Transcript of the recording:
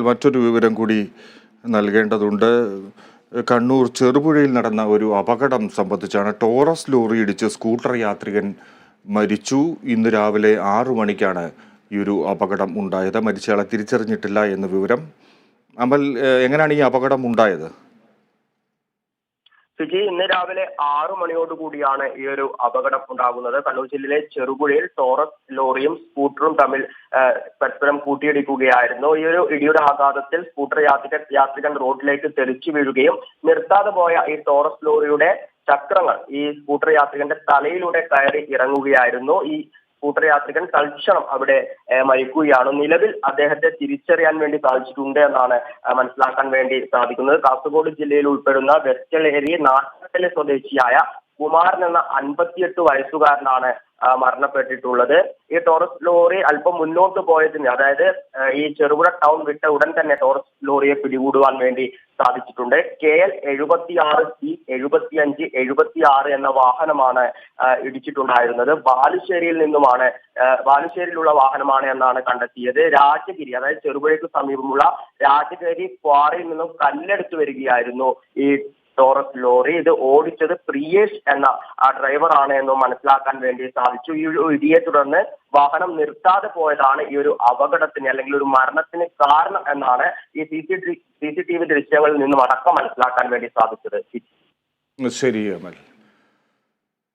മറ്റൊരു വിവരം കൂടി നൽകേണ്ടതുണ്ട്. കണ്ണൂർ ചെറുപുഴയിൽ നടന്ന ഒരു അപകടം സംബന്ധിച്ചാണ്. ടോറസ് ലോറി ഇടിച്ച് സ്കൂട്ടർ യാത്രികൻ മരിച്ചു. ഇന്ന് രാവിലെ 6 മണിക്കാണ് ഈ ഒരു അപകടം ഉണ്ടായത്. മരിച്ചയാളെ തിരിച്ചറിഞ്ഞിട്ടില്ല എന്ന വിവരം. അമൽ, എങ്ങനെയാണ് ഈ അപകടം ഉണ്ടായത്? സുജി, ഇന്ന് രാവിലെ 6 മണിയോടുകൂടിയാണ് ഈ ഒരു അപകടം ഉണ്ടാകുന്നത്. കണ്ണൂർ ജില്ലയിലെ ചെറുപുഴയിൽ ടോറസ് ലോറിയും സ്കൂട്ടറും തമ്മിൽ പരസ്പരം കൂട്ടിയിടിക്കുകയായിരുന്നു. ഈ ഒരു ഇടിയുടെ ആഘാതത്തിൽ സ്കൂട്ടർ യാത്രികൻ റോഡിലേക്ക് തെറിച്ചു വീഴുകയും നിർത്താതെ പോയ ഈ ടോറസ് ലോറിയുടെ ചക്രങ്ങൾ ഈ സ്കൂട്ടർ യാത്രികന്റെ തലയിലൂടെ കയറി ഇറങ്ങുകയായിരുന്നു. ഈ സ്കൂട്ടർ യാത്രികൻ തൽക്ഷണം അവിടെ മരിക്കുകയാണ്. നിലവിൽ അദ്ദേഹത്തെ തിരിച്ചറിയാൻ വേണ്ടി സാധിച്ചിട്ടുണ്ട് എന്നാണ് മനസ്സിലാക്കാൻ വേണ്ടി സാധിക്കുന്നത്. കാസർഗോഡ് ജില്ലയിൽ ഉൾപ്പെടുന്ന വെസ്റ്റലേരി നാട്ടക്കലെ സ്വദേശിയായ കുമാരൻ എന്ന 58 വയസ്സുകാരനാണ് മരണപ്പെട്ടിട്ടുള്ളത്. ഈ ടോറസ് ലോറി അല്പം മുന്നോട്ട് പോയതിന്, അതായത് ഈ ചെറുപുഴ ടൗൺ വിട്ട ഉടൻ തന്നെ ടോറസ് ലോറിയെ പിടികൂടുവാൻ വേണ്ടി സാധിച്ചിട്ടുണ്ട്. KL 76 C 75 76 എന്ന വാഹനമാണ് ഇടിച്ചിട്ടുണ്ടായിരുന്നത്. ബാലുശ്ശേരിയിലുള്ള വാഹനമാണ് എന്നാണ് കണ്ടെത്തിയത്. രാജഗിരി, അതായത് ചെറുപുഴയ്ക്ക് സമീപമുള്ള രാജഗിരി ക്വാറിയിൽ നിന്നും കല്ലെടുത്തു വരികയായിരുന്നു ഈ ടോറസ് ലോറി. ഇത് ഓടിച്ചത് പ്രിയേഷ് എന്ന ഡ്രൈവറാണ് എന്ന് മനസ്സിലാക്കാൻ വേണ്ടി സാധിച്ചു. ഈ ഒരു ഇടിയെ തുടർന്ന് വാഹനം നിർത്താതെ പോയതാണ് ഈ ഒരു അപകടത്തിന് അല്ലെങ്കിൽ ഒരു മരണത്തിന് കാരണം എന്നാണ് ഈ CCTV ദൃശ്യങ്ങളിൽ നിന്നും അടക്കം മനസ്സിലാക്കാൻ വേണ്ടി സാധിച്ചത്. ശരി അമൽ.